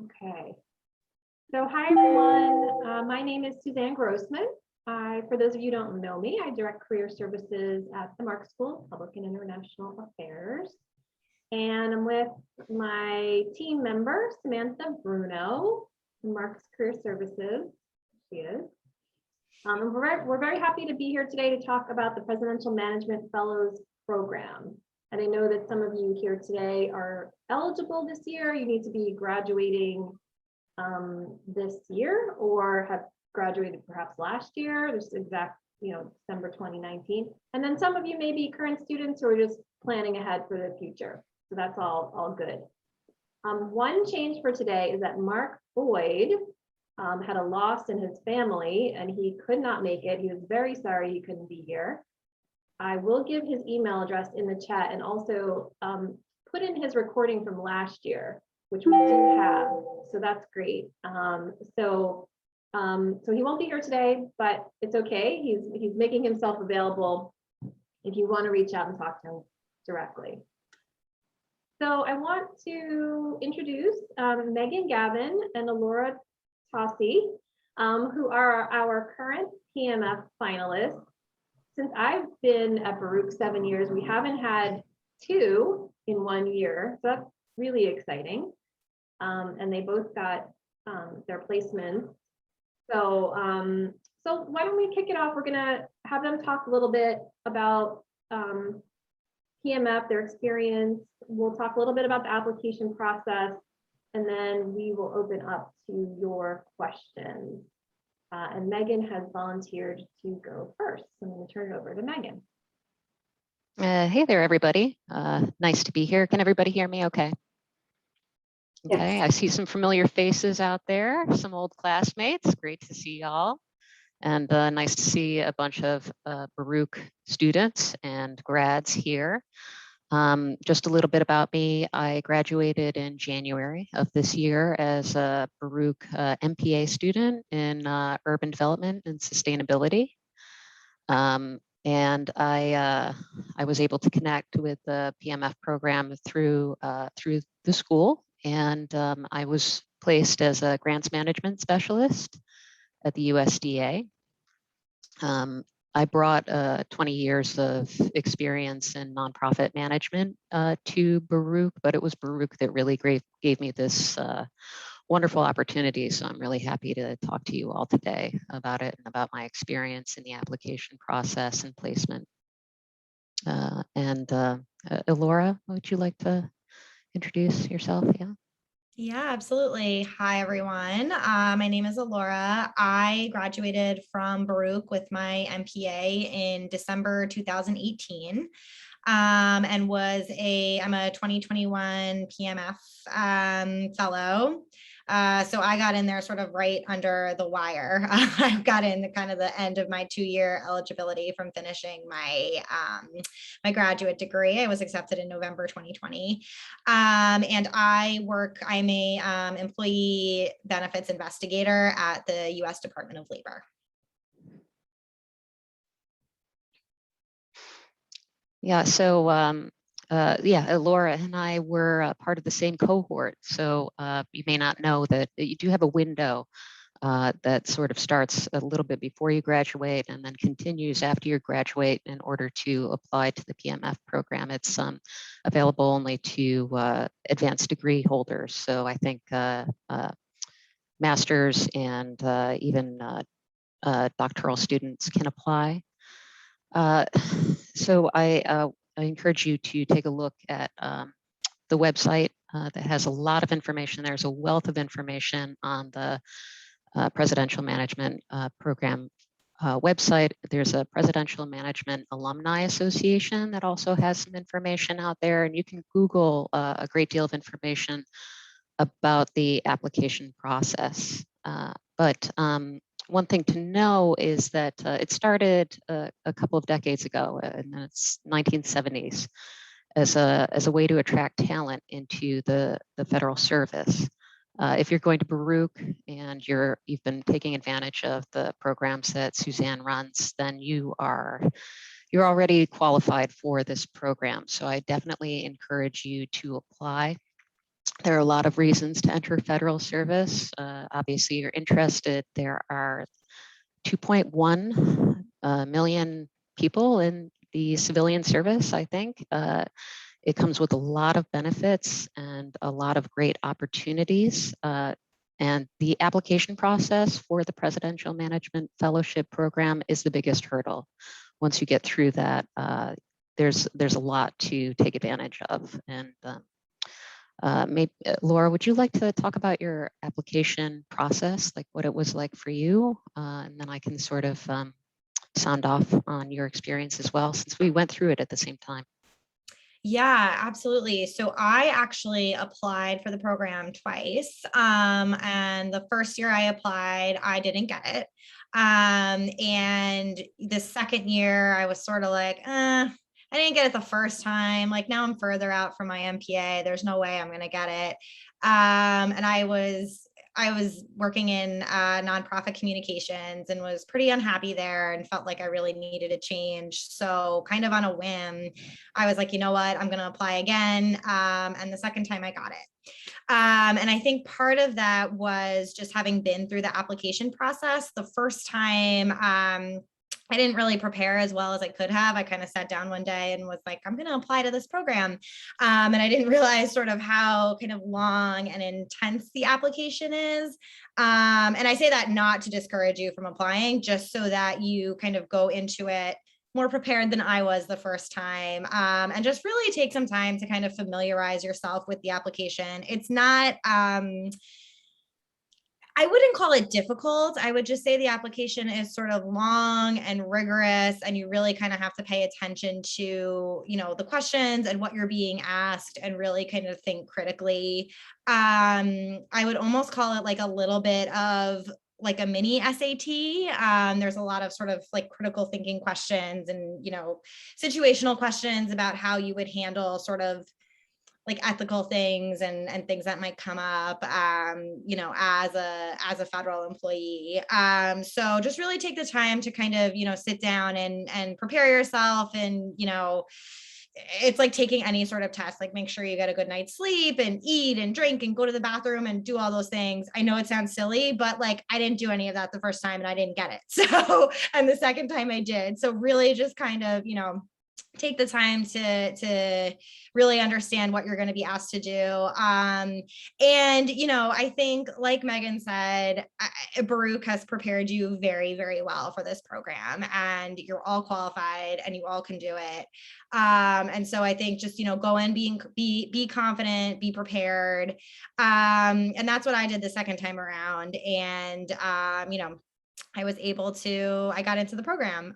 Okay. So hi everyone. My name is Suzanne Grossman. For those of you who don't know me, I direct career services at the Marxe School of Public and International Affairs. And I'm with my team member, Samantha Bruno, from Marxe Career Services. She is. And we're very happy to be here today to talk about the Presidential Management Fellows Program. And I know that some of you here today are eligible this year. You need to be graduating this year or have graduated perhaps last year, just exact, December 2019. And then some of you may be current students who are just planning ahead for the future. So that's all good. One change for today is that Mark Boyd had a loss in his family and he could not make it. He was very sorry he couldn't be here. I will give his email address in the chat and also put in his recording from last year, which we do have. So that's great. So he won't be here today, but it's okay. He's making himself available if you want to reach out and talk to him directly. So I want to introduce Megan Gavin and Alora Tossi, who are our current PMF finalists. Since I've been at Baruch 7 years, we haven't had two in 1 year. So that's really exciting. And they both got their placements. So why don't we kick it off? We're gonna have them talk a little bit about PMF, their experience. We'll talk a little bit about the application process, and then we will open up to your questions. And Megan has volunteered to go first. So I'm going to turn it over to Megan. Hey there, everybody. Nice to be here. Can everybody hear me okay? Okay, yes. I see some familiar faces out there, some old classmates. Great to see y'all. And nice to see a bunch of Baruch students and grads here. Just a little bit about me. I graduated in January of this year as a Baruch MPA student in urban development and sustainability. And I was able to connect with the PMF program through the school, and I was placed as a grants management specialist at the USDA. I brought 20 years of experience in nonprofit management to Baruch, but it was Baruch that really gave me this wonderful opportunity. So I'm really happy to talk to you all today about it and about my experience in the application process and placement. Elora, would you like to introduce yourself? Yeah. Yeah, absolutely. Hi, everyone. My name is Alora. I graduated from Baruch with my MPA in December 2018 and I'm a 2021 PMF fellow. So I got in there sort of right under the wire. I've got in the kind of the end of my 2-year eligibility from finishing my my graduate degree. I was accepted in November 2020. And I'm a employee benefits investigator at the US Department of Labor. Yeah, so Laura and I were part of the same cohort. So you may not know that you do have a window that sort of starts a little bit before you graduate and then continues after you graduate in order to apply to the PMF program. It's available only to advanced degree holders. So I think masters and even doctoral students can apply. So I encourage you to take a look at the website that has a lot of information. There's a wealth of information on the Presidential Management Program website. There's a Presidential Management Alumni Association that also has some information out there, and you can Google a great deal of information about the application process. But one thing to know is that it started a couple of decades ago, in the 1970s, as a way to attract talent into the federal service. If you're going to Baruch and you've been taking advantage of the programs that Suzanne runs, then you're already qualified for this program. So I definitely encourage you to apply. There are a lot of reasons to enter federal service. Obviously, you're interested. There are 2.1 million people in the civilian service, I think. It comes with a lot of benefits and a lot of great opportunities. And the application process for the Presidential Management Fellowship Program is the biggest hurdle. Once you get through that, there's a lot to take advantage of. And maybe, Laura, would you like to talk about your application process, like what it was like for you? And then I can sort of sound off on your experience as well, since we went through it at the same time. Yeah, absolutely. So I actually applied for the program twice. And the first year I applied, I didn't get it. And the second year I was sort of like, I didn't get it the first time. Like now I'm further out from my MPA. There's no way I'm going to get it. And I was working in nonprofit communications and was pretty unhappy there and felt like I really needed a change. So kind of on a whim, I was like, you know what, I'm going to apply again. And the second time I got it. And I think part of that was just having been through the application process. The first time, I didn't really prepare as well as I could have. I kind of sat down one day and was like, I'm going to apply to this program. And I didn't realize sort of how kind of long and intense the application is. And I say that not to discourage you from applying, just so that you kind of go into it more prepared than I was the first time, and just really take some time to kind of familiarize yourself with the application. It's not, I wouldn't call it difficult. I would just say the application is sort of long and rigorous, and you really kind of have to pay attention to, you know, the questions and what you're being asked, and really kind of think critically. I would almost call it like a little bit of like a mini SAT. There's a lot of sort of like critical thinking questions and, you know, situational questions about how you would handle sort of like ethical things and things that might come up, you know, as a federal employee. So just really take the time to kind of, you know, sit down and prepare yourself. And, you know, it's like taking any sort of test, like make sure you get a good night's sleep and eat and drink and go to the bathroom and do all those things. I know it sounds silly, but like I didn't do any of that the first time and I didn't get it. So, and the second time I did. So really just kind of, you know, take the time to really understand what you're going to be asked to do. And, you know, I think like Megan said, Baruch has prepared you very, very well for this program, and you're all qualified and you all can do it. And so I think just, you know, go in, be confident, be prepared. And that's what I did the second time around. And, you know, I got into the program.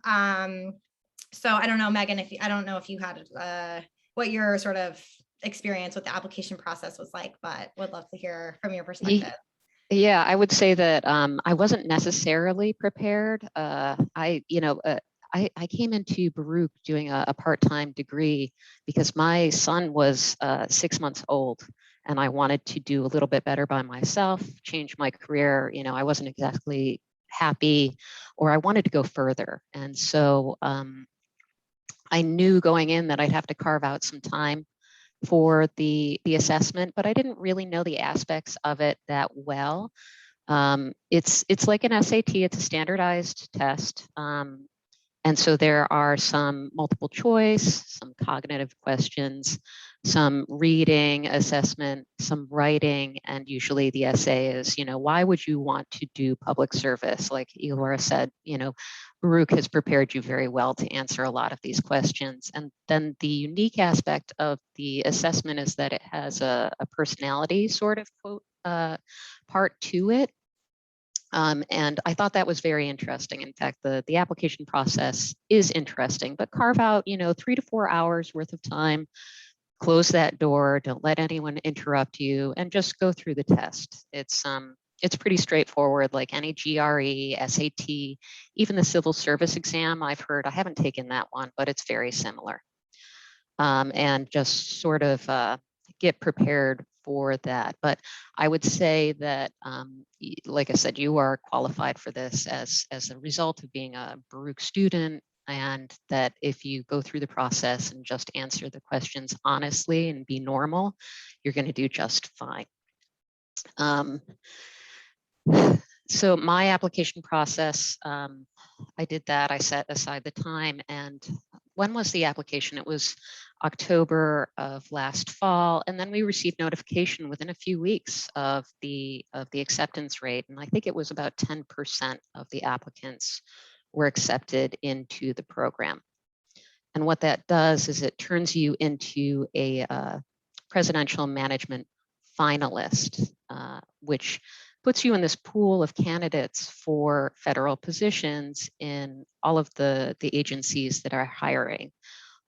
So I don't know, Megan, I don't know if you had what your sort of experience with the application process was like, but would love to hear from your perspective. Yeah, I would say that I wasn't necessarily prepared. I came into Baruch doing a part-time degree because my son was 6 months old, and I wanted to do a little bit better by myself, change my career. You know, I wasn't exactly happy, or I wanted to go further. And so I knew going in that I'd have to carve out some time for the assessment, but I didn't really know the aspects of it that well. It's like an SAT. It's a standardized test. And so there are some multiple choice, some cognitive questions, some reading assessment, some writing, and usually the essay is, you know, why would you want to do public service? Like Elora said, you know, Baruch has prepared you very well to answer a lot of these questions. And then the unique aspect of the assessment is that it has a personality sort of quote part to it. And I thought that was very interesting. In fact, the application process is interesting, but carve out, you know, 3 to 4 hours worth of time, close that door, don't let anyone interrupt you, and just go through the test. It's pretty straightforward, like any GRE, SAT, even the civil service exam I've heard. I haven't taken that one, but it's very similar. And just sort of get prepared for that. But I would say that, like I said, you are qualified for this as a result of being a Baruch student and that if you go through the process and just answer the questions honestly and be normal, you're going to do just fine. So my application process, I did that. I set aside the time. And when was the application? It was October of last fall. And then we received notification within a few weeks of the acceptance rate. And I think it was about 10% of the applicants were accepted into the program. And what that does is it turns you into a presidential management finalist, which puts you in this pool of candidates for federal positions in all of the agencies that are hiring.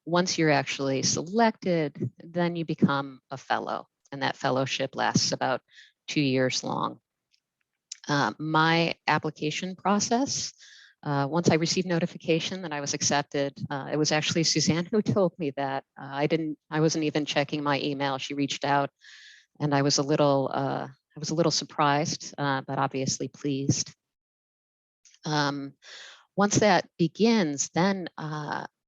Once you're actually selected, then you become a fellow, and that fellowship lasts about 2 years long. My application process, once I received notification that I was accepted, it was actually Suzanne who told me that. I wasn't even checking my email. She reached out, and I was a little surprised, but obviously pleased. Once that begins, then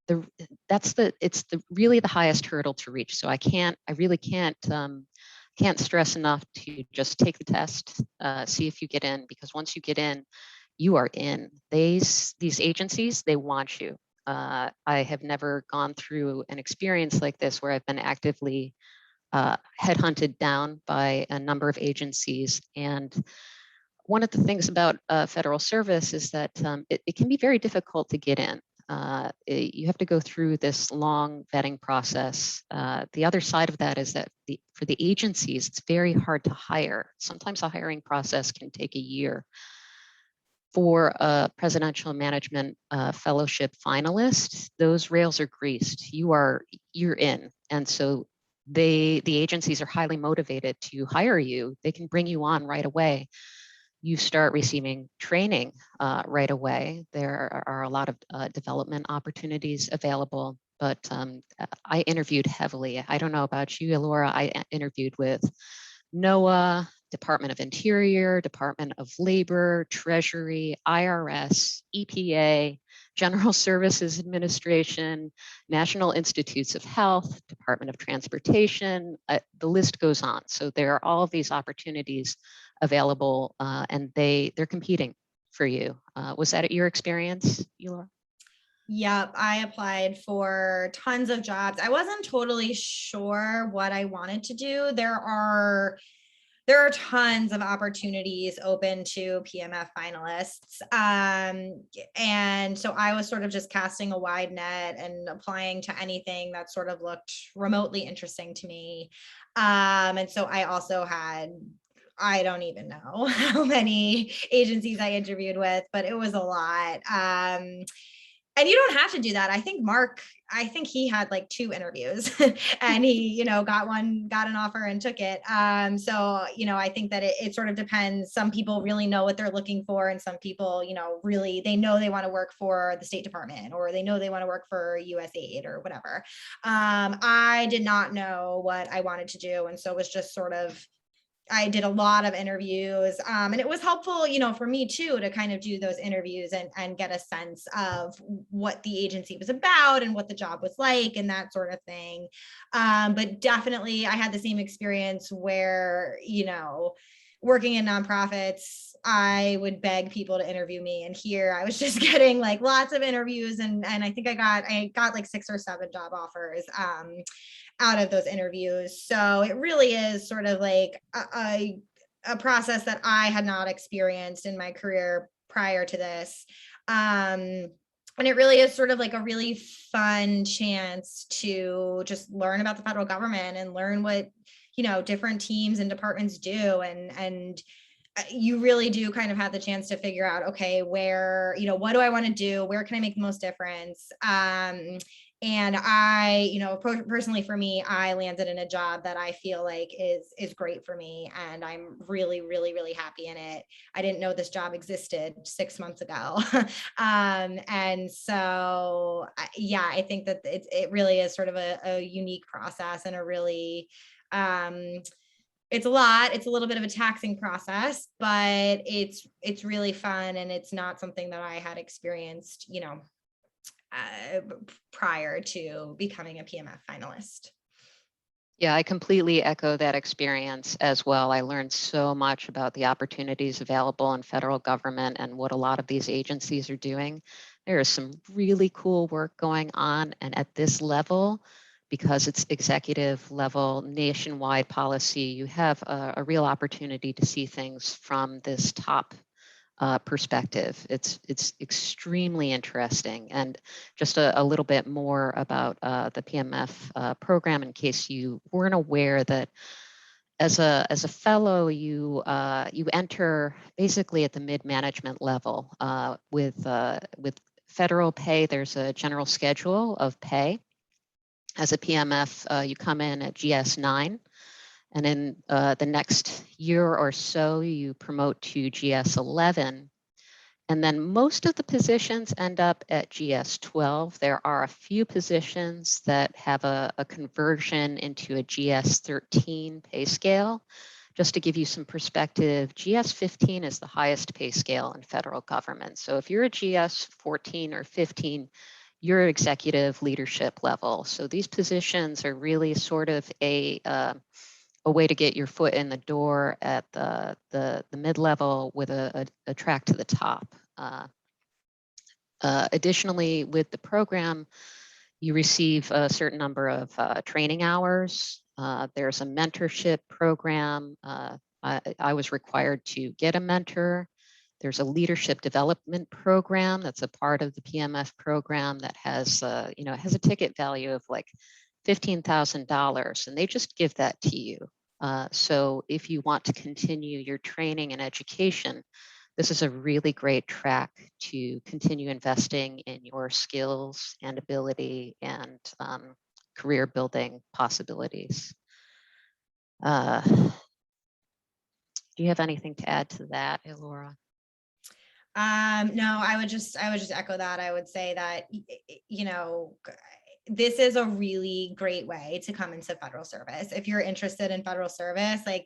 it's really the highest hurdle to reach. So I really can't stress enough to just take the test, see if you get in, because once you get in, you are in. These agencies, they want you. I have never gone through an experience like this where I've been actively headhunted down by a number of agencies. And one of the things about federal service is that it can be very difficult to get in. You have to go through this long vetting process. The other side of that is that for the agencies, it's very hard to hire. Sometimes a hiring process can take a year. For a presidential management fellowship finalist, those rails are greased. You're in. And so the agencies are highly motivated to hire you. They can bring you on right away. You start receiving training right away. There are a lot of development opportunities available, but I interviewed heavily. I don't know about you, Laura. I interviewed with NOAA, Department of Interior, Department of Labor, Treasury, IRS, EPA, General Services Administration, National Institutes of Health, Department of Transportation, the list goes on. So there are all of these opportunities available, and they're competing for you. Was that your experience, Laura? Yep, I applied for tons of jobs. I wasn't totally sure what I wanted to do. There are tons of opportunities open to PMF finalists. And so I was sort of just casting a wide net and applying to anything that sort of looked remotely interesting to me. And so I also had, I don't even know how many agencies I interviewed with, but it was a lot. And you don't have to do that. I think Mark, he had like 2 interviews and he, got an offer and took it. So, I think that it sort of depends. Some people really know what they're looking for. And some people, really, they know they want to work for the State Department, or they know they want to work for USAID or whatever. I did not know what I wanted to do. And so it was just sort of, I did a lot of interviews, and it was helpful, for me too, to kind of do those interviews and get a sense of what the agency was about and what the job was like and that sort of thing. But definitely I had the same experience where, working in nonprofits, I would beg people to interview me, and here I was just getting like lots of interviews, and I think I got like 6 or 7 job offers out of those interviews. So it really is sort of like a process that I had not experienced in my career prior to this. And it really is sort of like a really fun chance to just learn about the federal government and learn what, different teams and departments do. And you really do kind of have the chance to figure out, okay, where, what do I want to do? Where can I make the most difference? And I, personally for me, I landed in a job that I feel like is great for me. And I'm really, really, really happy in it. I didn't know this job existed 6 months ago. And so, yeah, I think that it really is sort of a unique process and a really, it's a lot. It's a little bit of a taxing process, but it's really fun. And it's not something that I had experienced, prior to becoming a PMF finalist. Yeah, I completely echo that experience as well. I learned so much about the opportunities available in federal government and what a lot of these agencies are doing. There is some really cool work going on, and at this level, because it's executive level nationwide policy, you have a real opportunity to see things from this top perspective. It's extremely interesting. And just a little bit more about the PMF program, in case you weren't aware that as a fellow, you enter basically at the mid-management level with federal pay. There's a general schedule of pay. As a PMF, you come in at GS 9. And in the next year or so, you promote to GS 11. And then most of the positions end up at GS 12. There are a few positions that have a conversion into a GS 13 pay scale. Just to give you some perspective, GS 15 is the highest pay scale in federal government. So if you're a GS 14 or 15, you're executive leadership level. So these positions are really sort of a way to get your foot in the door at the mid-level with a track to the top. Additionally, with the program, you receive a certain number of training hours. There's a mentorship program. I was required to get a mentor. There's a leadership development program that's a part of the PMF program that has, it has a ticket value of like $15,000, and they just give that to you. So if you want to continue your training and education, this is a really great track to continue investing in your skills and ability and career building possibilities. Do you have anything to add to that, Elora? No, I would just echo that. I would say that, this is a really great way to come into federal service. If you're interested in federal service, like,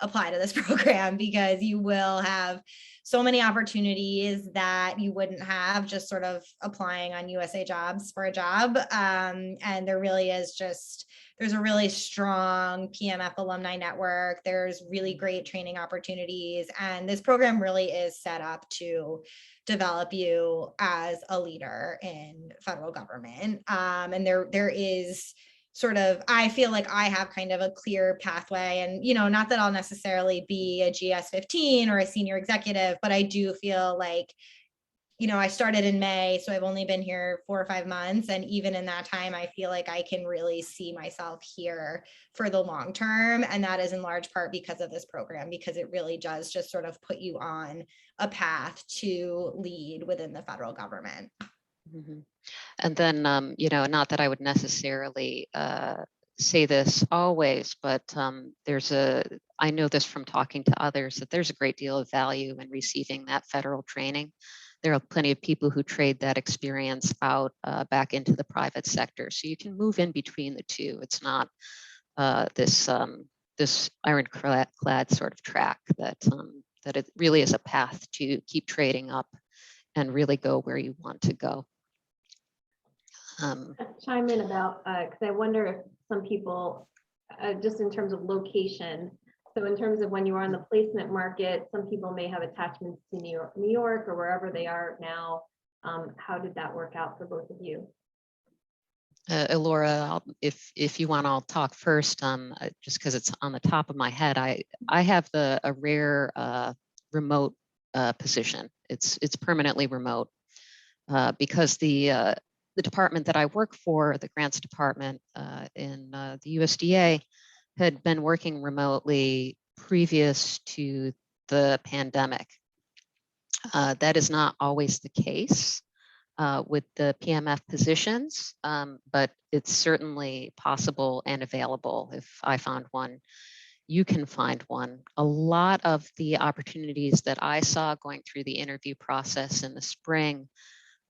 apply to this program, because you will have so many opportunities that you wouldn't have just sort of applying on USA Jobs for a job. And there really is there's a really strong PMF alumni network. There's really great training opportunities. And this program really is set up to develop you as a leader in federal government. And there is sort of, I feel like I have kind of a clear pathway, and, not that I'll necessarily be a GS 15 or a senior executive, but I do feel like, I started in May, so I've only been here 4 or 5 months. And even in that time, I feel like I can really see myself here for the long term. And that is in large part because of this program, because it really does just sort of put you on a path to lead within the federal government. Mm-hmm. And then, not that I would necessarily say this always, but I know this from talking to others, that there's a great deal of value in receiving that federal training. There are plenty of people who trade that experience out back into the private sector. So you can move in between the two. It's not this ironclad sort of track that it really is a path to keep trading up and really go where you want to go. Chime in about, because I wonder if some people, just in terms of location, so in terms of when you are on the placement market, some people may have attachments to New York or wherever they are now. How did that work out for both of you? Elora, if you want, I'll talk first, just because it's on the top of my head. I have a rare remote position. It's permanently remote because the department that I work for, the grants department in the USDA, had been working remotely previous to the pandemic. That is not always the case with the PMF positions, but it's certainly possible and available. If I found one, you can find one. A lot of the opportunities that I saw going through the interview process in the spring,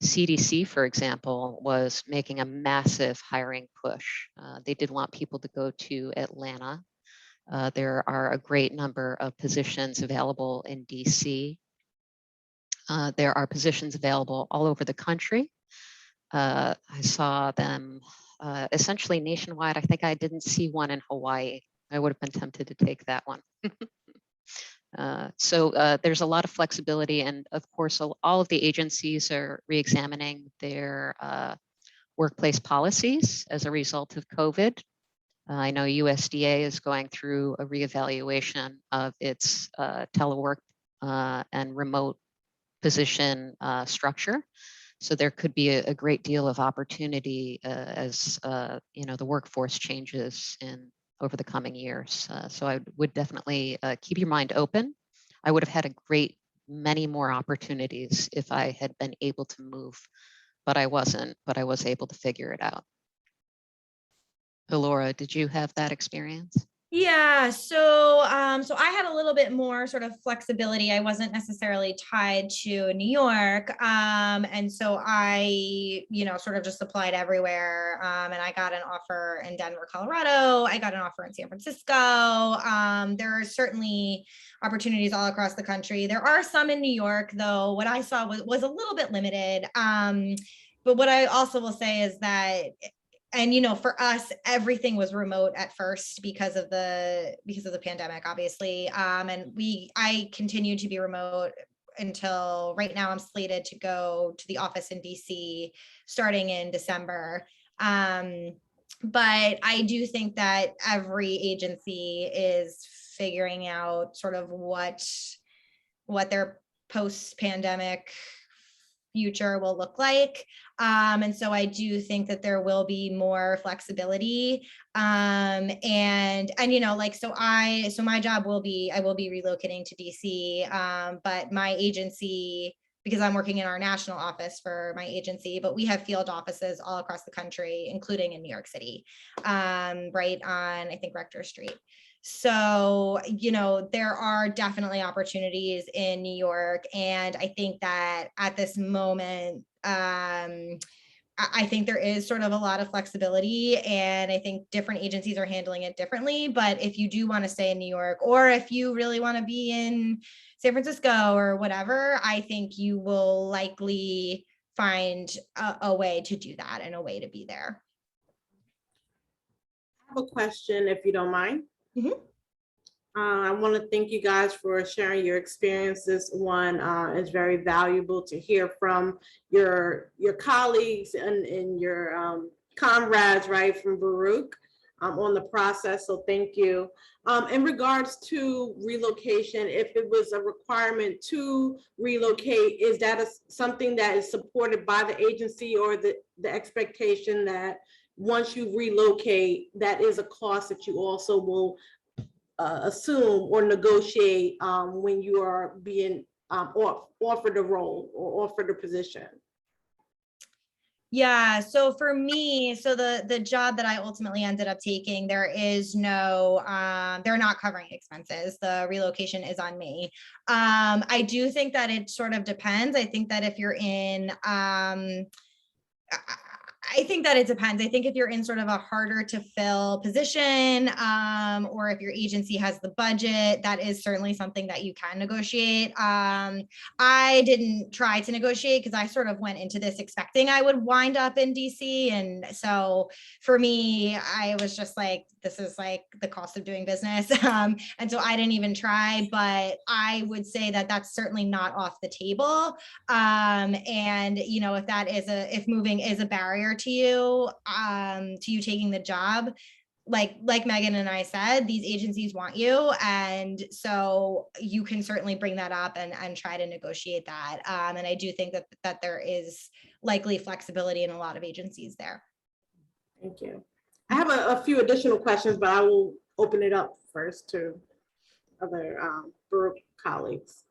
CDC, for example, was making a massive hiring push. They did want people to go to Atlanta. There are a great number of positions available in DC. There are positions available all over the country. I saw them essentially nationwide. I think I didn't see one in Hawaii. I would have been tempted to take that one. So there's a lot of flexibility, and of course, all of the agencies are re-examining their workplace policies as a result of COVID. I know USDA is going through a reevaluation of its telework and remote position structure. So there could be a great deal of opportunity as the workforce changes over the coming years. So I would definitely keep your mind open. I would have had many more opportunities if I had been able to move, but I wasn't, but I was able to figure it out. Laura, did you have that experience? Yeah, so I had a little bit more sort of flexibility. I wasn't necessarily tied to New York. And so I, sort of just applied everywhere. And I got an offer in Denver, Colorado. I got an offer in San Francisco. There are certainly opportunities all across the country. There are some in New York, though. What I saw was a little bit limited. But what I also will say is that, and for us, everything was remote at first because of the pandemic, obviously. And I continued to be remote until right now. I'm slated to go to the office in DC starting in December. But I do think that every agency is figuring out sort of what their post-pandemic future will look like. And so I do think that there will be more flexibility. And so my job will be, I will be relocating to DC, but my agency, because I'm working in our national office for my agency, but we have field offices all across the country, including in New York City, right on, I think, Rector Street. So, there are definitely opportunities in New York. And I think that at this moment, I think there is sort of a lot of flexibility, and I think different agencies are handling it differently. But if you do want to stay in New York, or if you really want to be in San Francisco or whatever, I think you will likely find a way to do that and a way to be there. I have a question, if you don't mind. Mm-hmm. I want to thank you guys for sharing your experiences. One, is very valuable to hear from your colleagues and your comrades, right, from Baruch on the process. So thank you. In regards to relocation, if it was a requirement to relocate, is that something that is supported by the agency, or the expectation that once you relocate, that is a cost that you also will assume or negotiate when you are being offered a role or offered a position? Yeah, so for me, so the job that I ultimately ended up taking, there is no, they're not covering expenses. The relocation is on me. I do think that it sort of depends. I think that if you're in, I think that it depends. I think if you're in sort of a harder to fill position, or if your agency has the budget, that is certainly something that you can negotiate. I didn't try to negotiate because I sort of went into this expecting I would wind up in DC. And so for me, I was just like, this is like the cost of doing business. And so I didn't even try, but I would say that that's certainly not off the table. And if that is if moving is a barrier to you taking the job, like Megan and I said, these agencies want you. And so you can certainly bring that up and try to negotiate that. And I do think that there is likely flexibility in a lot of agencies there. Thank you. I have a few additional questions, but I will open it up first to other Baruch colleagues.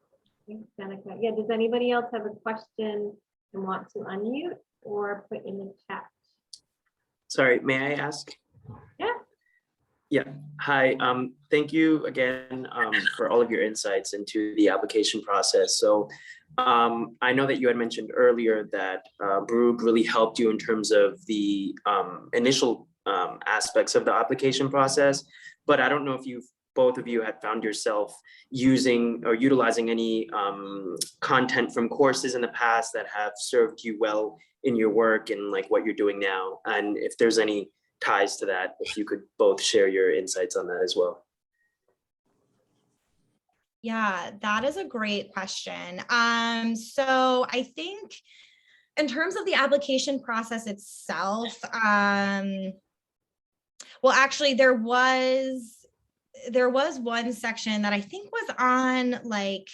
Thanks, Danica. Yeah, does anybody else have a question and want to unmute or put in the chat? Sorry, may I ask? Yeah. Yeah, hi, thank you again for all of your insights into the application process. So I know that you had mentioned earlier that Baruch really helped you in terms of the initial aspects of the application process, but I don't know if you've both of you had found yourself using or utilizing any content from courses in the past that have served you well in your work and like what you're doing now. And if there's any ties to that, if you could both share your insights on that as well. Yeah, that is a great question. So I think in terms of the application process itself, well, actually there was one section that I think was on like,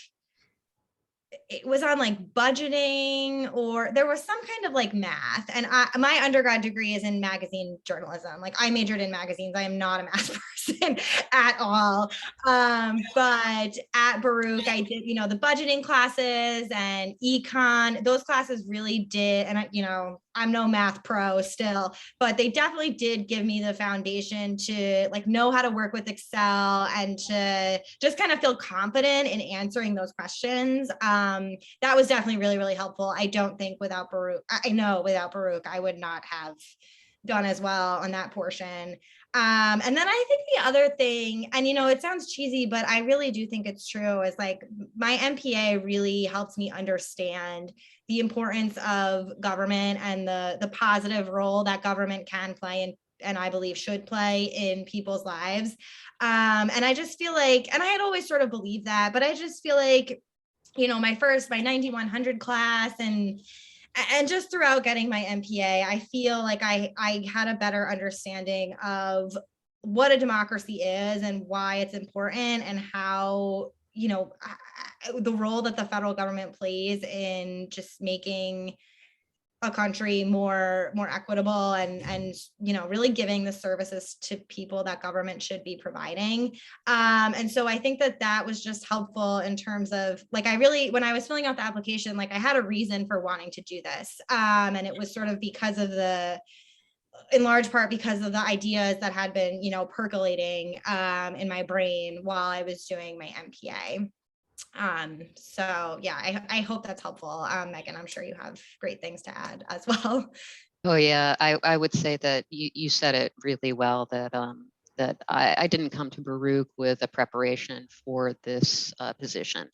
it was on like budgeting, or there was some kind of like math. And my undergrad degree is in magazine journalism. Like I majored in magazines. I am not a math person at all. But at Baruch, I did, the budgeting classes and econ. Those classes really did. And I'm no math pro still, but they definitely did give me the foundation to like know how to work with Excel and to just kind of feel confident in answering those questions. That was definitely really, really helpful. I don't think without Baruch, I would not have done as well on that portion. And then I think the other thing, and it sounds cheesy, but I really do think it's true, is like my MPA really helps me understand the importance of government and the positive role that government can play and I believe should play in people's lives. And I just feel like, and I had always sort of believed that, but I just feel like, my 9100 class and just throughout getting my MPA, I feel like I had a better understanding of what a democracy is and why it's important and how, the role that the federal government plays in just making a country more equitable and really giving the services to people that government should be providing. And so I think that was just helpful in terms of like, when I was filling out the application, like I had a reason for wanting to do this. And it was sort of in large part because of the ideas that had been, percolating in my brain while I was doing my MPA. So yeah, I hope that's helpful. Megan, I'm sure you have great things to add as well. Oh yeah, I would say that you said it really well, that that I didn't come to Baruch with a preparation for this position.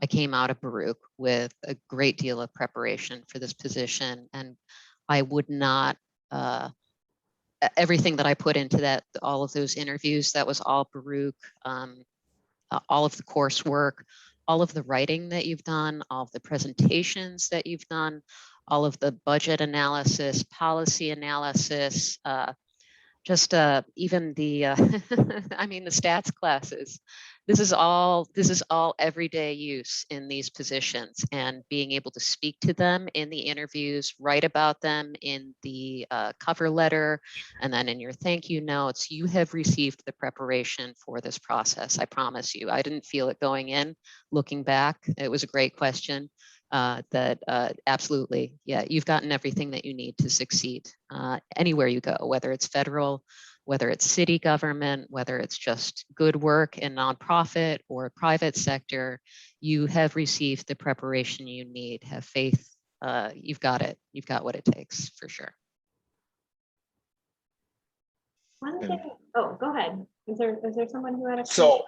I came out of Baruch with a great deal of preparation for this position, and I would not everything that I put into that, all of those interviews, that was all Baruch, all of the coursework, all of the writing that you've done, all of the presentations that you've done, all of the budget analysis, policy analysis, just even the, I mean, the stats classes. This is all everyday use in these positions, and being able to speak to them in the interviews, write about them in the cover letter, and then in your thank you notes. You have received the preparation for this process. I promise you. I didn't feel it going in. Looking back, it was a great question. Absolutely, yeah, you've gotten everything that you need to succeed anywhere you go, whether it's federal, whether it's city government, whether it's just good work in nonprofit or private sector. You have received the preparation you need. Have faith. You've got it. You've got what it takes, for sure. One thing, oh, go ahead. Is there someone who had a So,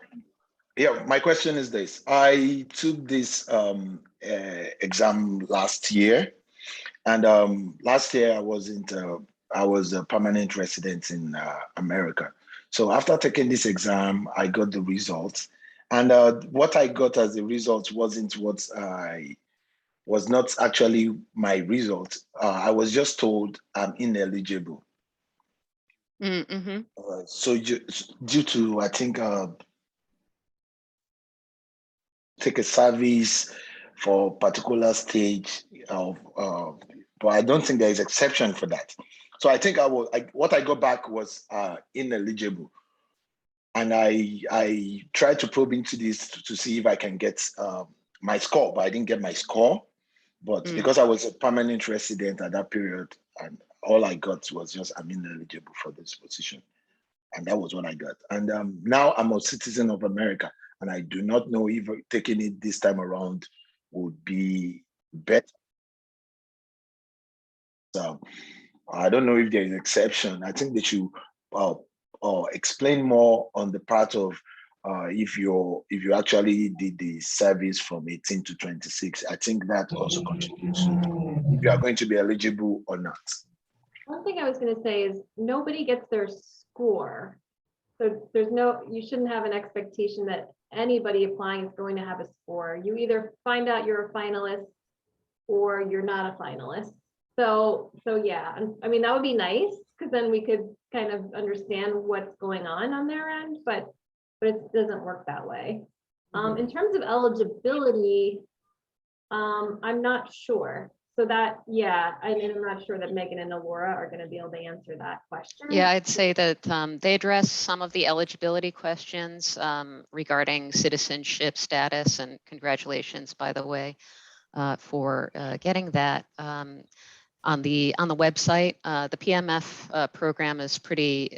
yeah, my question is this. I took this exam last year, and last year I was a permanent resident in America. So after taking this exam, I got the results, and what I got as the result wasn't what I was not actually my result. I was just told I'm ineligible. Mm-hmm. So due to, I think, take a service for particular stage of, but I don't think there is exception for that. So I think what I got back was ineligible, and I tried to probe into this to see if I can get my score, but I didn't get my score. But because I was a permanent resident at that period, and all I got was just I'm ineligible for this position, and that was what I got. And now I'm a citizen of America, and I do not know if taking it this time around would be better. So I don't know if there is exception. I think they should explain more on the part of if you actually did the service from 18 to 26. I think that also contributes to if you are going to be eligible or not. One thing I was going to say is nobody gets their score. So there's no, you shouldn't have an expectation that anybody applying is going to have a score. You either find out you're a finalist or you're not a finalist. So yeah, I mean, that would be nice because then we could kind of understand what's going on their end, but it doesn't work that way. In terms of eligibility, I'm not sure. So that, yeah, I'm not sure that Megan and Laura are going to be able to answer that question. Yeah, I'd say that they address some of the eligibility questions regarding citizenship status, and congratulations, by the way, for getting that. On the website, the PMF program is pretty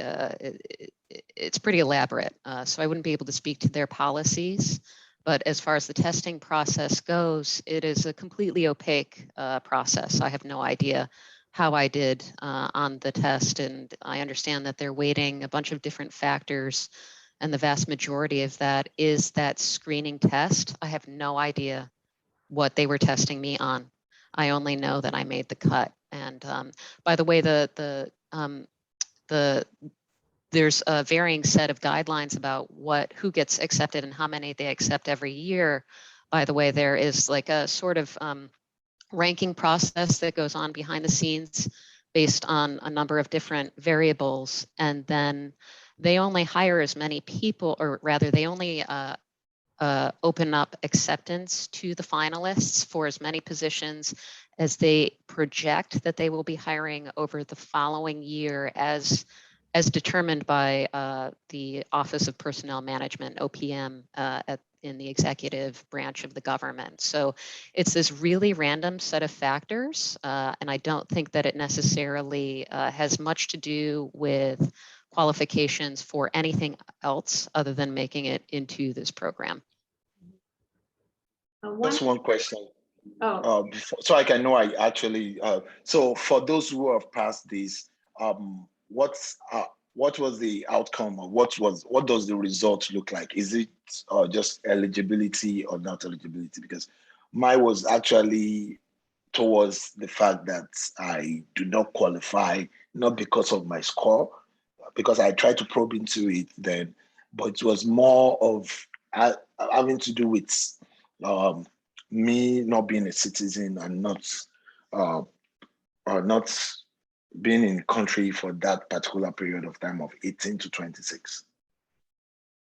it's pretty elaborate, so I wouldn't be able to speak to their policies. But as far as the testing process goes, it is a completely opaque process. I have no idea how I did on the test, and I understand that they're weighting a bunch of different factors, and the vast majority of that is that screening test. I have no idea what they were testing me on. I only know that I made the cut. And by the way, there's a varying set of guidelines about who gets accepted and how many they accept every year. By the way, there is like a sort of ranking process that goes on behind the scenes based on a number of different variables. And then they only hire as many people, or rather they only open up acceptance to the finalists for as many positions as they project that they will be hiring over the following year as determined by the Office of Personnel Management, OPM, in the executive branch of the government. So it's this really random set of factors, and I don't think that it necessarily has much to do with qualifications for anything else other than making it into this program. Just one question. Oh. So I can know I actually, so for those who have passed this, what was the outcome, or what does the result look like? Is it just eligibility or not eligibility? Because mine was actually towards the fact that I do not qualify, not because of my score, because I tried to probe into it then, but it was more of having to do with me not being a citizen and not being in the country for that particular period of time of 18 to 26.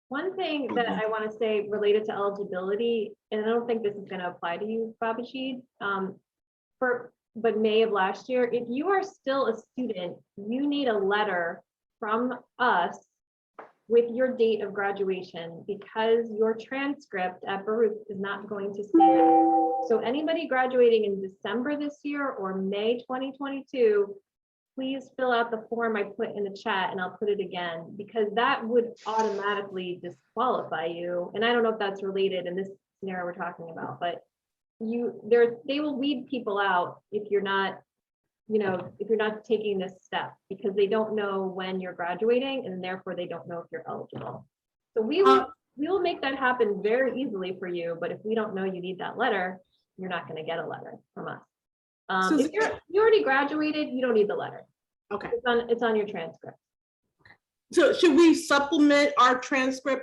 One thing that I want to say related to eligibility, and I don't think this is going to apply to you, Babajid, but May of last year, if you are still a student, you need a letter from us with your date of graduation, because your transcript at Baruch is not going to stand. So anybody graduating in December this year or May 2022, please fill out the form I put in the chat, and I'll put it again, because that would automatically disqualify you. And I don't know if that's related in this scenario we're talking about, but they will weed people out if you're not, if you're not taking this step, because they don't know when you're graduating, and therefore they don't know if you're eligible. So we will make that happen very easily for you. But if we don't know you need that letter, you're not going to get a letter from us. If you already graduated, you don't need the letter. Okay. It's on your transcript. So should we supplement our transcript?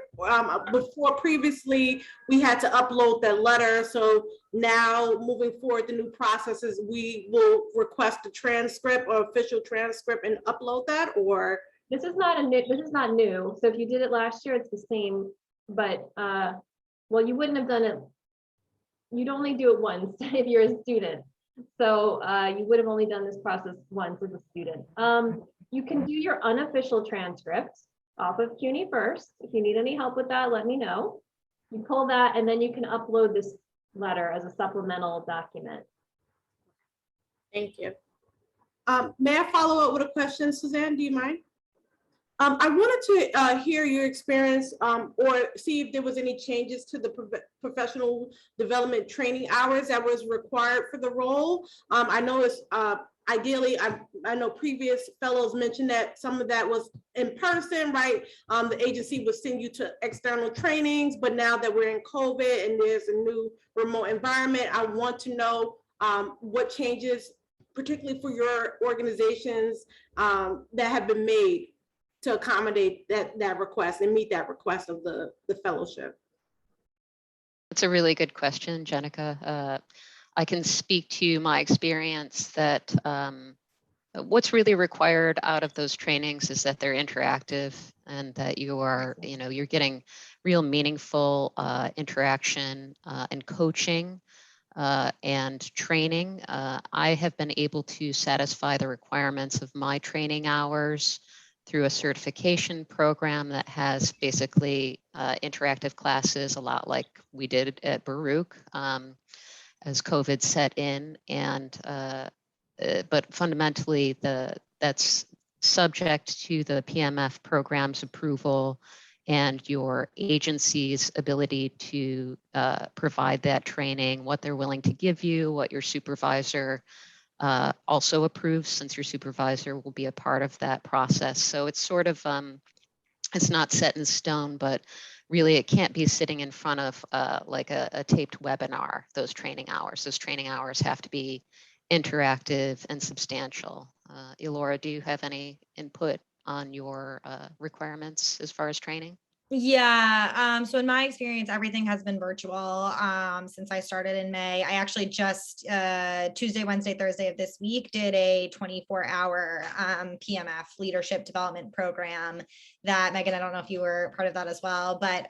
Before previously, we had to upload that letter. So now moving forward, the new processes, we will request a transcript or official transcript and upload that, or? This is not new. So if you did it last year, it's the same, but well, you wouldn't have done it. You'd only do it once if you're a student. So you would have only done this process once as a student. You can do your unofficial transcripts off of CUNY first. If you need any help with that, let me know. You pull that, and then you can upload this letter as a supplemental document. Thank you. May I follow up with a question, Suzanne? Do you mind? I wanted to hear your experience or see if there was any changes to the professional development training hours that was required for the role. I know ideally, I know previous fellows mentioned that some of that was in person, right? The agency would send you to external trainings, but now that we're in COVID and there's a new remote environment, I want to know what changes, particularly for your organizations, that have been made to accommodate that request and meet that request of the fellowship. That's a really good question, Jenica. I can speak to my experience that what's really required out of those trainings is that they're interactive and that you're getting real meaningful interaction and coaching and training. I have been able to satisfy the requirements of my training hours through a certification program that has basically interactive classes, a lot like we did at Baruch as COVID set in. And but fundamentally, that's subject to the PMF program's approval and your agency's ability to provide that training, what they're willing to give you, what your supervisor also approves, since your supervisor will be a part of that process. So it's sort of, it's not set in stone, but really it can't be sitting in front of like a taped webinar, those training hours. Those training hours have to be interactive and substantial. Elora, do you have any input on your requirements as far as training? Yeah, so in my experience, everything has been virtual since I started in May. I actually just Tuesday, Wednesday, Thursday of this week did a 24-hour PMF leadership development program that, Megan, I don't know if you were part of that as well, but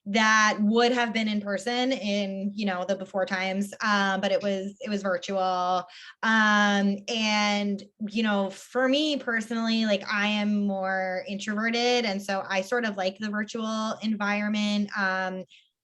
that would have been in person in, you know, the before times, but it was virtual. And, you know, for me personally, like I am more introverted. And so I sort of like the virtual environment.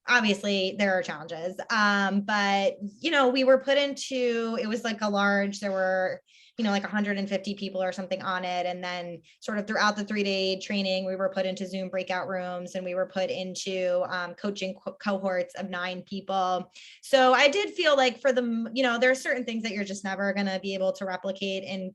Obviously there are challenges, but, you know, we were put into, it was like a large, there were, you know, like 150 people or something on it. And then sort of throughout the 3-day training, we were put into Zoom breakout rooms and we were put into coaching cohorts of 9 people. So I did feel like for the, you know, there are certain things that you're just never going to be able to replicate in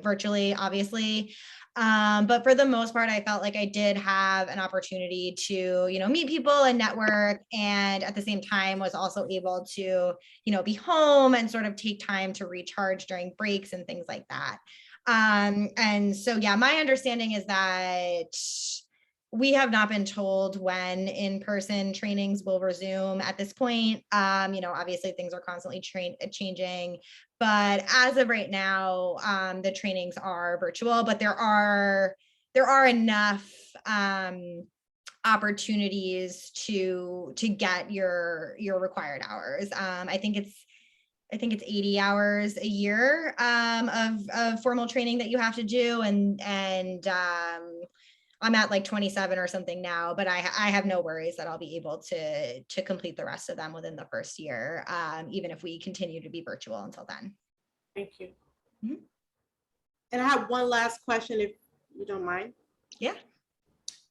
virtually, obviously. But for the most part, I felt like I did have an opportunity to, you know, meet people and network, and at the same time was also able to, you know, be home and sort of take time to recharge during breaks and things like that. And so, yeah, my understanding is that we have not been told when in-person trainings will resume at this point. You know, obviously things are constantly changing, but as of right now, the trainings are virtual, but there are enough opportunities to get your required hours. I think it's 80 hours a year of formal training that you have to do, and I'm at like 27 or something now, but I have no worries that I'll be able to complete the rest of them within the first year, even if we continue to be virtual until then. Thank you. Mm-hmm. And I have one last question, if you don't mind. Yeah.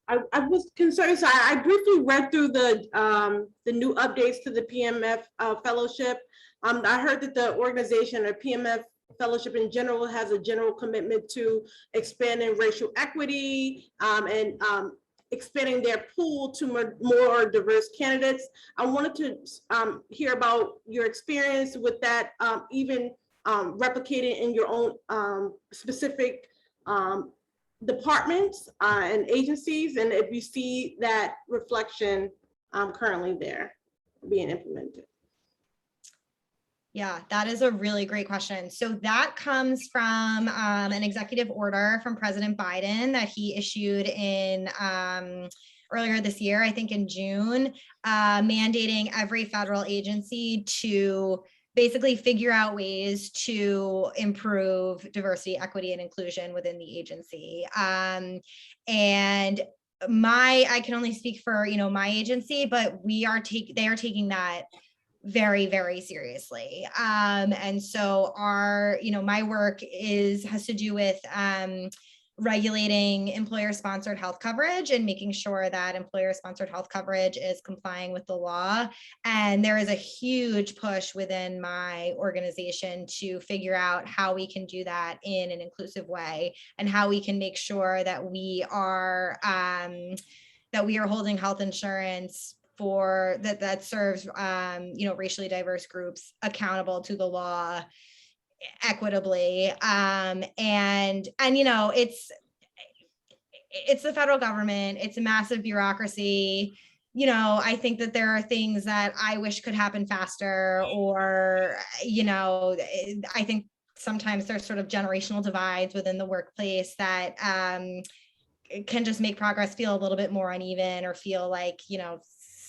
I was concerned, so I briefly read through the new updates to the PMF fellowship. I heard that the organization, or PMF Fellowship in general, has a general commitment to expanding racial equity and expanding their pool to more diverse candidates. I wanted to hear about your experience with that, even replicated in your own specific departments and agencies, and if you see that reflection currently there being implemented. Yeah, that is a really great question. So that comes from an executive order from President Biden that he issued in earlier this year, I think in June, mandating every federal agency to basically figure out ways to improve diversity, equity, and inclusion within the agency. And I can only speak for, you know, my agency, but they are taking that very, very seriously. And so our, you know, my work has to do with regulating employer-sponsored health coverage and making sure that employer-sponsored health coverage is complying with the law. And there is a huge push within my organization to figure out how we can do that in an inclusive way, and how we can make sure that we are holding health insurance for that serves racially diverse groups accountable to the law equitably. And it's the federal government, it's a massive bureaucracy. I think that there are things that I wish could happen faster, or I think sometimes there's sort of generational divides within the workplace that can just make progress feel a little bit more uneven, or feel like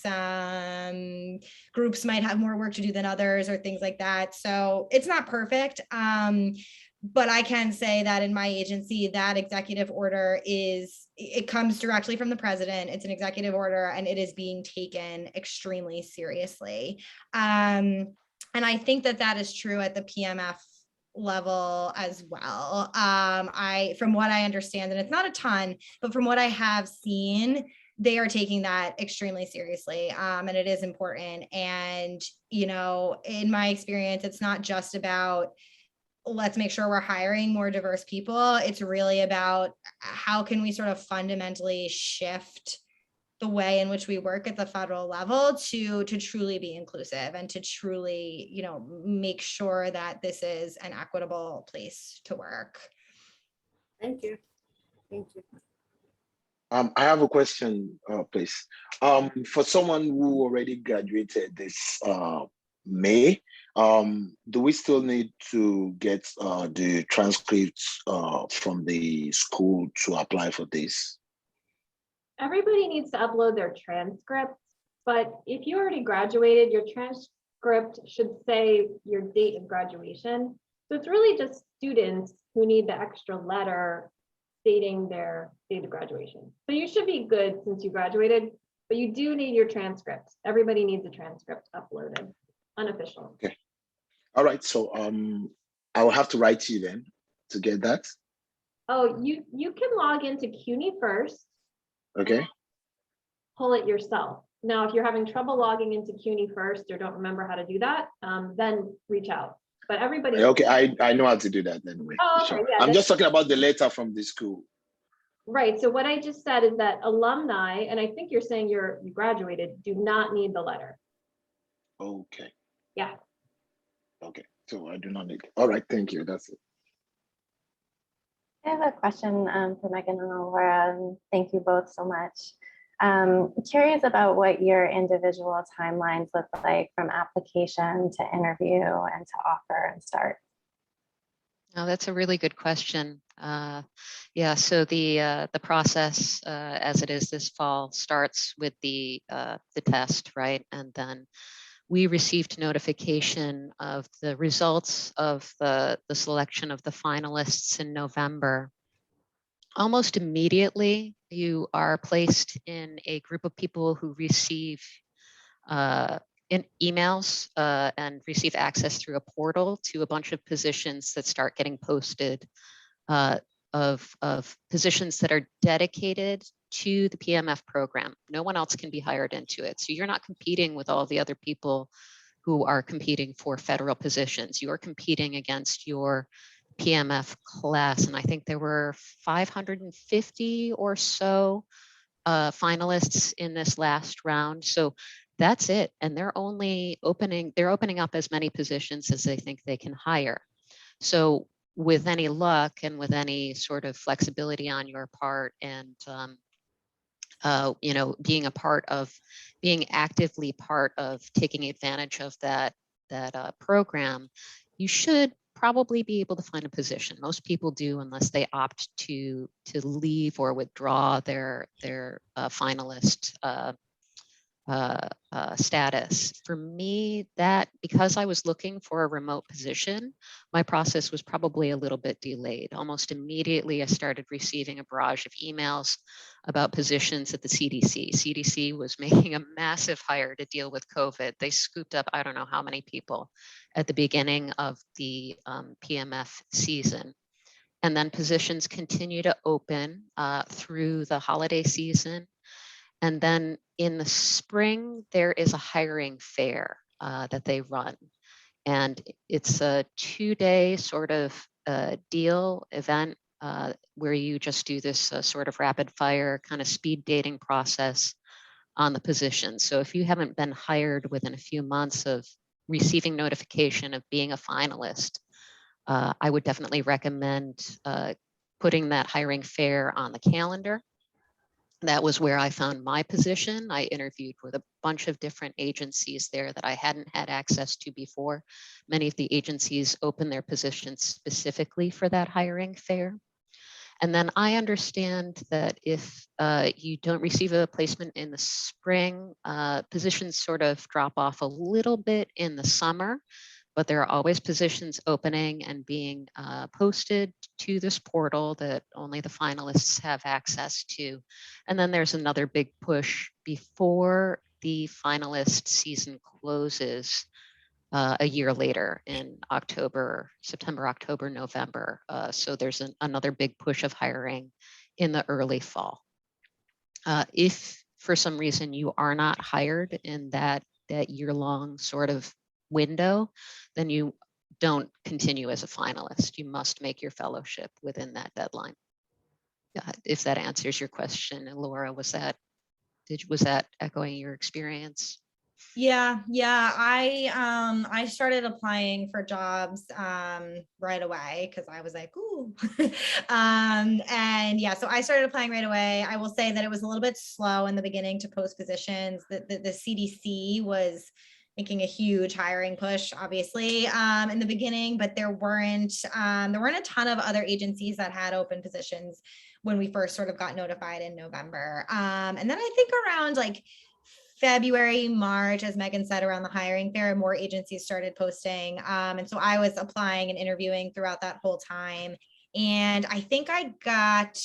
some groups might have more work to do than others, or things like that. So it's not perfect, but I can say that in my agency, that executive order it comes directly from the president. It's an executive order, and it is being taken extremely seriously. And I think that is true at the PMF level as well. From what I understand, and it's not a ton, but from what I have seen, they are taking that extremely seriously, and it is important. And in my experience, it's not just about let's make sure we're hiring more diverse people. It's really about how can we sort of fundamentally shift the way in which we work at the federal level to truly be inclusive, and to truly, make sure that this is an equitable place to work. Thank you. Thank you. I have a question, please. For someone who already graduated this May, do we still need to get the transcripts from the school to apply for this? Everybody needs to upload their transcripts, but if you already graduated, your transcript should say your date of graduation. So it's really just students who need the extra letter stating their date of graduation. So you should be good since you graduated, but you do need your transcript. Everybody needs a transcript uploaded, unofficial. Okay. All right. So I will have to write to you then to get that. Oh, you can log into CUNY first. Okay. Pull it yourself. Now, if you're having trouble logging into CUNY first, or don't remember how to do that, then reach out. But everybody. Okay, I know how to do that anyway. Oh, okay, sure. yeah, I'm just talking about the letter from the school. Right. So what I just said is that alumni, and I think you're saying you graduated, do not need the letter. Okay. Yeah. Okay. So I do not need. All right. Thank you. That's it. I have a question for Megan and Laura, and thank you both so much. Curious about what your individual timelines look like from application to interview and to offer and start. Oh, that's a really good question. Yeah, so the process as it is this fall starts with the test, right? And then we received notification of the results of the selection of the finalists in November. Almost immediately, you are placed in a group of people who receive in emails and receive access through a portal to a bunch of positions that start getting posted of positions that are dedicated to the PMF program. No one else can be hired into it. So you're not competing with all the other people who are competing for federal positions. You're competing against your PMF class. And I think there were 550 or so finalists in this last round. So that's it. And they're opening up as many positions as they think they can hire. So with any luck and with any sort of flexibility on your part, and being actively part of taking advantage of that program, you should probably be able to find a position. Most people do, unless they opt to leave or withdraw their finalist status. For me, that because I was looking for a remote position, my process was probably a little bit delayed. Almost immediately, I started receiving a barrage of emails about positions at the CDC. CDC was making a massive hire to deal with COVID. They scooped up, I don't know how many people at the beginning of the PMF season. And then positions continue to open through the holiday season. And then in the spring, there is a hiring fair that they run. And it's a 2-day sort of deal event where you just do this sort of rapid fire kind of speed dating process on the position. So if you haven't been hired within a few months of receiving notification of being a finalist, I would definitely recommend putting that hiring fair on the calendar. That was where I found my position. I interviewed with a bunch of different agencies there that I hadn't had access to before. Many of the agencies open their positions specifically for that hiring fair. And then I understand that if you don't receive a placement in the spring, positions sort of drop off a little bit in the summer, but there are always positions opening and being posted to this portal that only the finalists have access to. And then there's another big push before the finalist season closes a year later in October, September, October, November. So there's another big push of hiring in the early fall. If for some reason you are not hired in that year-long sort of window, then you don't continue as a finalist. You must make your fellowship within that deadline. If that answers your question, Laura, was that echoing your experience? Yeah, I started applying for jobs right away because I was like, ooh. And yeah, so I started applying right away. I will say that it was a little bit slow in the beginning to post positions. The CDC was making a huge hiring push, obviously, in the beginning, but there weren't a ton of other agencies that had open positions when we first sort of got notified in November. And then I think around like February, March, as Megan said, around the hiring fair, more agencies started posting. And so I was applying and interviewing throughout that whole time. And I think I got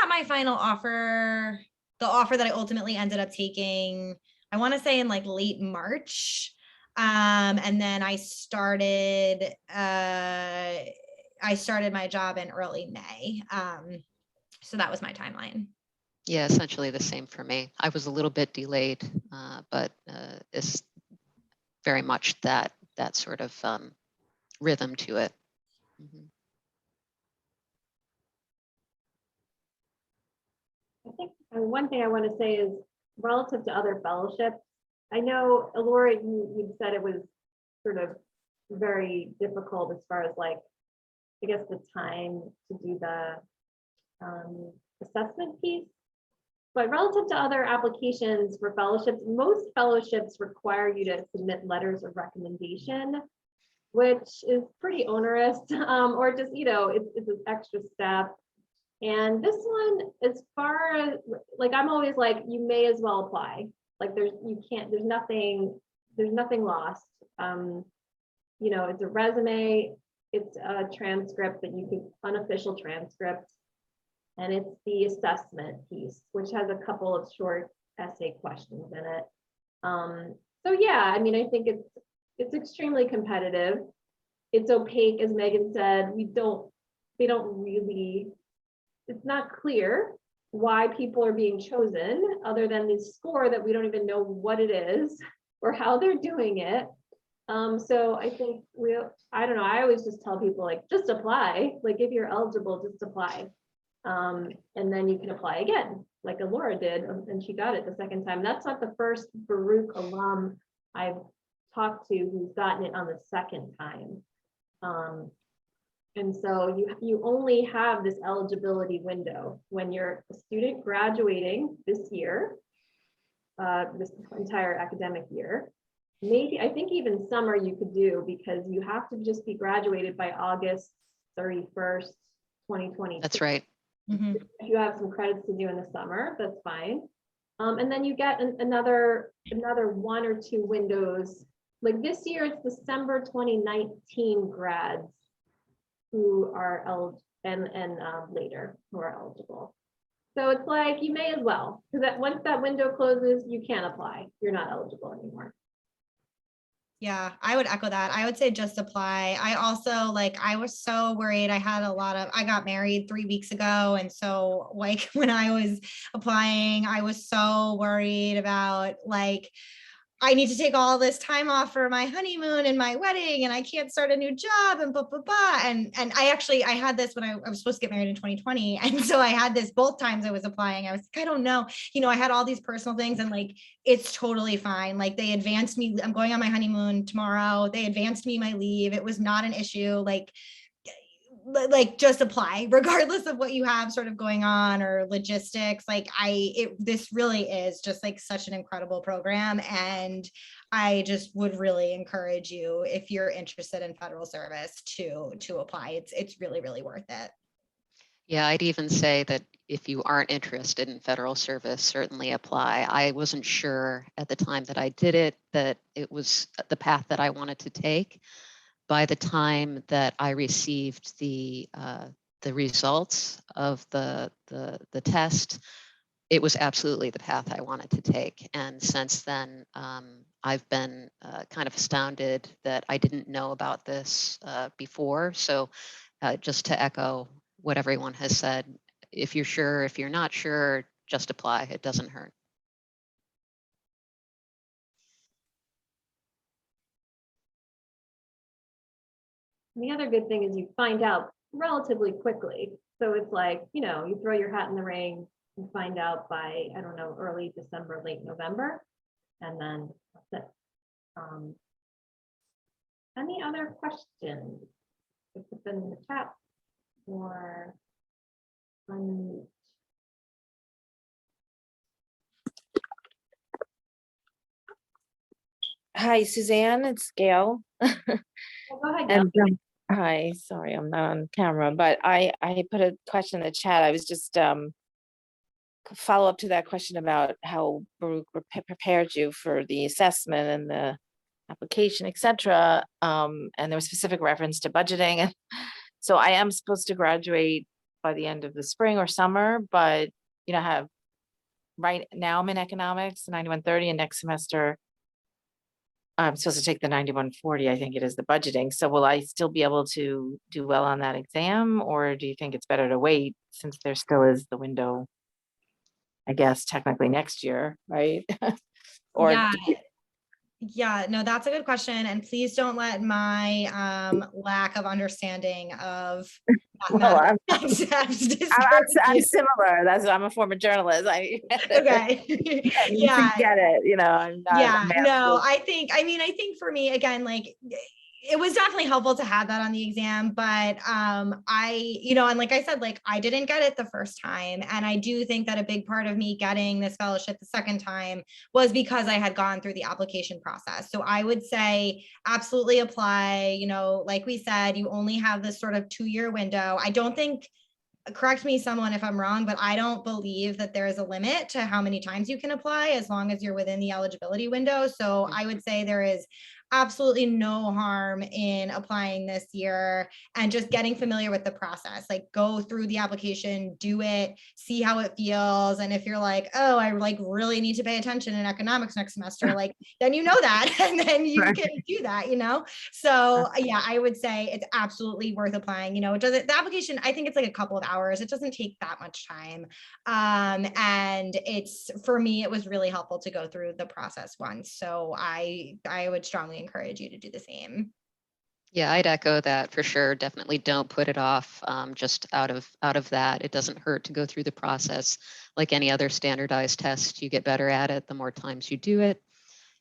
my final offer, the offer that I ultimately ended up taking, I want to say in like late March. And then I started my job in early May. So that was my timeline. Yeah, essentially the same for me. I was a little bit delayed, but it's very much that sort of rhythm to it. Mm-hmm. I think one thing I want to say is relative to other fellowships. I know, Laura, you said it was sort of very difficult as far as like, I guess the time to do the assessment piece. But relative to other applications for fellowships, most fellowships require you to submit letters of recommendation, which is pretty onerous, or just, it's an extra step. And this one, as far as, like, I'm always like, you may as well apply. Like there's nothing lost. It's a resume, it's a transcript that you could, unofficial transcript. And it's the assessment piece, which has a couple of short essay questions in it. So yeah, I mean, I think it's extremely competitive. It's opaque, as Megan said. It's not clear why people are being chosen other than this score that we don't even know what it is or how they're doing it. So I think I don't know, I always just tell people like, just apply. Like if you're eligible, just apply. And then you can apply again, like Laura did, and she got it the second time. That's not the first Baruch alum I've talked to who's gotten it on the second time. And so you only have this eligibility window when you're a student graduating this year, this entire academic year. Maybe, I think even summer you could do, because you have to just be graduated by August 31st, 2020. That's right. Mm-hmm. If you have some credits to do in the summer, that's fine. And then you get another 1 or 2 windows. Like this year, it's December 2019 grads who are eligible and later who are eligible. So it's like you may as well, because once that window closes, you can't apply. You're not eligible anymore. Yeah, I would echo that. I would say just apply. I also like, I was so worried. I got married 3 weeks ago. And so like when I was applying, I was so worried about like, I need to take all this time off for my honeymoon and my wedding, and I can't start a new job and blah, blah, blah. And I had this when I was supposed to get married in 2020. And so I had this both times I was applying. I was like, I don't know, I had all these personal things, and like, it's totally fine. Like they advanced me. I'm going on my honeymoon tomorrow. They advanced me my leave. It was not an issue. Like just apply regardless of what you have sort of going on or logistics. Like this really is just like such an incredible program, and I just would really encourage you, if you're interested in federal service, to apply. It's really, really worth it. Yeah, I'd even say that if you aren't interested in federal service, certainly apply. I wasn't sure at the time that I did it that it was the path that I wanted to take. By the time that I received the results of the test, it was absolutely the path I wanted to take. And since then, I've been kind of astounded that I didn't know about this before. So just to echo what everyone has said, if you're sure, if you're not sure, just apply. It doesn't hurt. The other good thing is you find out relatively quickly. So it's like, you throw your hat in the ring and find out by, I don't know, early December, late November, and then that's it. Any other questions? Put them in the chat or unmute. Hi, Suzanne, it's Gail. Well, go ahead, Gail. And hi, sorry, I'm not on camera, but I put a question in the chat. I was just follow up to that question about how Baruch prepared you for the assessment and the application, etc. And there was specific reference to budgeting. And so I am supposed to graduate by the end of the spring or summer, but right now I'm in economics, 9130, and next semester I'm supposed to take the 9140, I think it is, the budgeting. So will I still be able to do well on that exam, or do you think it's better to wait since there still is the window, I guess, technically next year, right? Or Yeah, no, that's a good question. And please don't let my lack of understanding of well, I'm I'm similar. I'm a former journalist. okay. Yeah, get it. I'm not. Yeah, no, I think for me, again, like it was definitely helpful to have that on the exam, but and like I said, like I didn't get it the first time. And I do think that a big part of me getting this fellowship the second time was because I had gone through the application process. So I would say absolutely apply. Like we said, you only have this sort of 2-year window. I don't think, correct me someone if I'm wrong, but I don't believe that there is a limit to how many times you can apply as long as you're within the eligibility window. So I would say there is absolutely no harm in applying this year and just getting familiar with the process. Like go through the application, do it, see how it feels. And if you're like, oh, I like really need to pay attention in economics next semester, like then that, and then you can do that, So yeah, I would say it's absolutely worth applying. The application, I think it's like a couple of hours. It doesn't take that much time. And for me, it was really helpful to go through the process once. So I would strongly encourage you to do the same. Yeah, I'd echo that for sure. Definitely don't put it off just out of that. It doesn't hurt to go through the process. Like any other standardized test, you get better at it the more times you do it.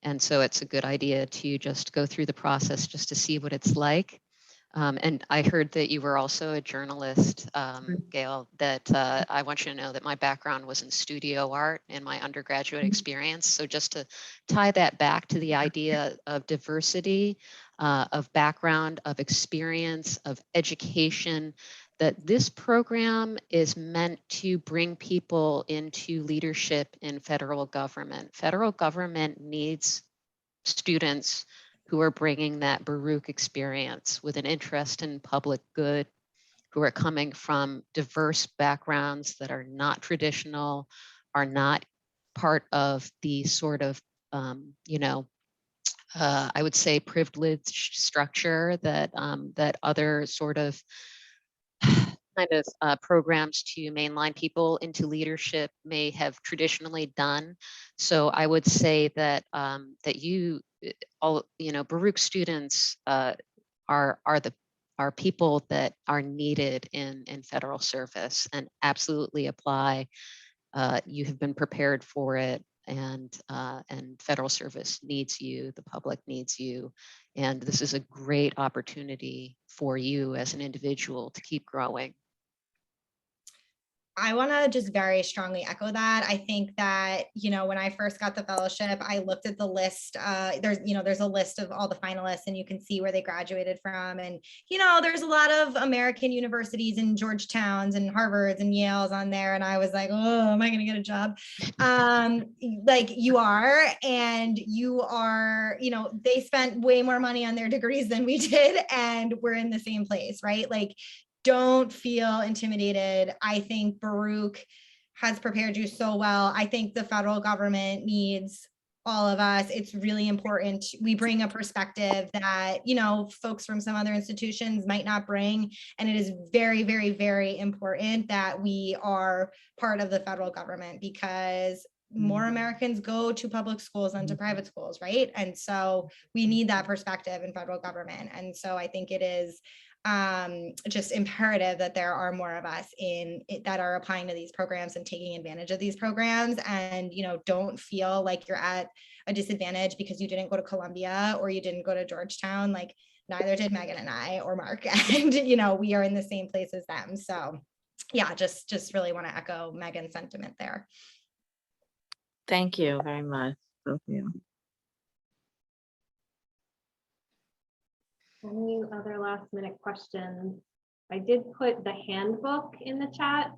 And so it's a good idea to just go through the process just to see what it's like. And I heard that you were also a journalist, Gail, that I want you to know that my background was in studio art in my undergraduate experience. So just to tie that back to the idea of diversity, of background, of experience, of education, that this program is meant to bring people into leadership in federal government. Federal government needs students who are bringing that Baruch experience with an interest in public good, who are coming from diverse backgrounds that are not traditional, are not part of the sort of, I would say privileged structure that that other sort of kind of programs to mainline people into leadership may have traditionally done. So I would say that that you all, Baruch students are people that are needed in federal service and absolutely apply. You have been prepared for it, and federal service needs you. The public needs you, and this is a great opportunity for you as an individual to keep growing. I want to just very strongly echo that. I think that, when I first got the fellowship, I looked at the list. There's a list of all the finalists, and you can see where they graduated from. And, there's a lot of American universities and Georgetowns and Harvards and Yales on there. And I was like, oh, am I going to get a job? Like you are, and you are, they spent way more money on their degrees than we did. And we're in the same place, right? Like, don't feel intimidated. I think Baruch has prepared you so well. I think the federal government needs all of us. It's really important. We bring a perspective that, folks from some other institutions might not bring. And it is very, very, very important that we are part of the federal government, because more Americans go to public schools than to private schools, right? And so we need that perspective in federal government. And so I think it is just imperative that there are more of us that are applying to these programs and taking advantage of these programs. And, don't feel like you're at a disadvantage because you didn't go to Columbia or you didn't go to Georgetown. Like neither did Megan and I or Mark. And, we are in the same place as them. So yeah, just really want to echo Megan's sentiment there. Thank you very much, both of you. Any other last minute questions? I did put the handbook in the chat,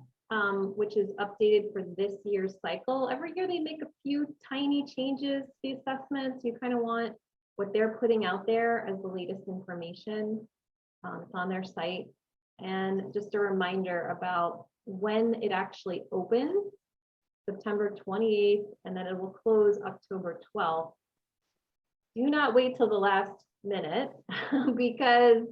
which is updated for this year's cycle. Every year they make a few tiny changes to the assessments. You kind of want what they're putting out there as the latest information. It's on their site. And just a reminder about when it actually opens, September 28th, and then it will close October 12th. Do not wait till the last minute because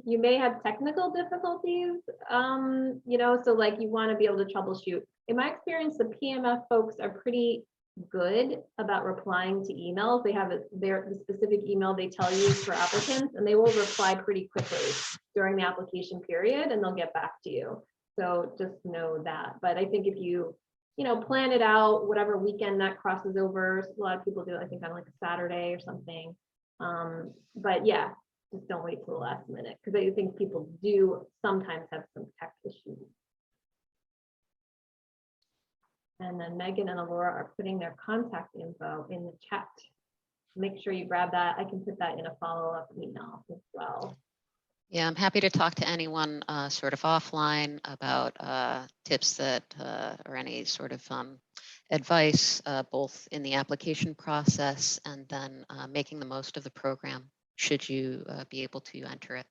you may have technical difficulties, so like you want to be able to troubleshoot. In my experience, the PMF folks are pretty good about replying to emails. They have the specific email they tell you for applicants, and they will reply pretty quickly during the application period, and they'll get back to you. So just know that. But I think if you plan it out, whatever weekend that crosses over, a lot of people do, I think on like a Saturday or something. But yeah, just don't wait till the last minute, because I think people do sometimes have some tech issues. And then Megan and Alora are putting their contact info in the chat. Make sure you grab that. I can put that in a follow-up email as well. Yeah, I'm happy to talk to anyone sort of offline about tips that or any sort of advice, both in the application process and then making the most of the program, should you be able to enter it.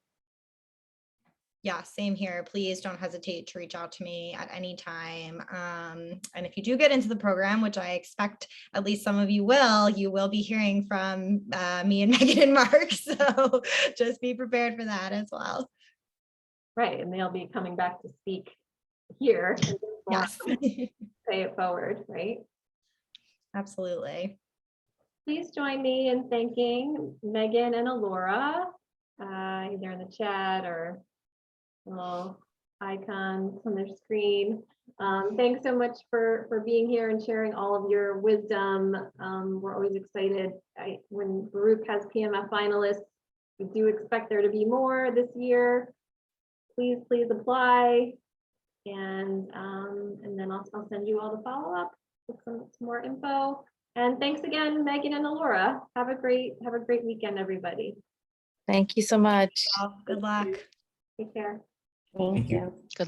Yeah, same here. Please don't hesitate to reach out to me at any time. And if you do get into the program, which I expect at least some of you will be hearing from me and Megan and Mark. So just be prepared for that as well. Right, and they'll be coming back to speak here. Yes. Pay it forward, right? Absolutely. Please join me in thanking Megan and Alora, either in the chat or little icons on their screen. Thanks so much for being here and sharing all of your wisdom. We're always excited when Baruch has PMF finalists. We do expect there to be more this year. Please apply, and then I'll send you all the follow-up with some more info. And thanks again, Megan and Alora. Have a great weekend, everybody. Thank you so much. Good luck. Take care. Thank you. Good luck.